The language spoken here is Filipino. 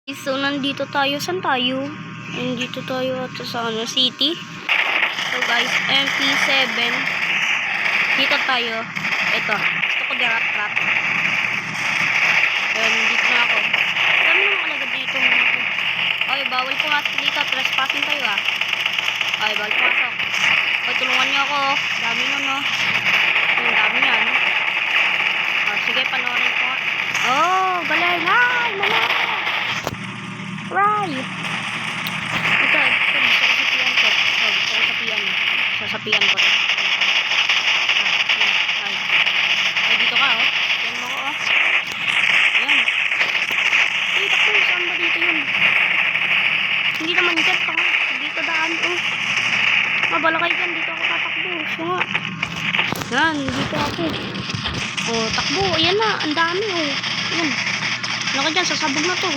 So, nandito tayo. Saan tayo? Nandito tayo at sa city. So, guys, MP7. Dito tayo. Ito. Gusto ko dirap-rap. Ayan, dito na ako. Dami naman kalagad dito. Ay, bawal pumasok dito. Trespassing tayo, ah. Ay, bawal pumasok. Ay, tulungan niyo ako. Dami nun, no? Ang dami yan. Sige, panoorin ko. Oh, galing. Ay, mama. Right. Ito, sasapian ko. Sasapian ko. Ay, dito ka, oh. Yan mo ko, oh. Ayan. Ay, takbo. Saan ba dito yun? Hindi naman dyan, pa. Dito daan, oh. Mabala kayo dyan. Dito ako tatakbo. So nga. Yan, dito ako. Oh, takbo. Ayan na. Ang dami, oh. Ayan. Ano ka dyan? Sasabog na to.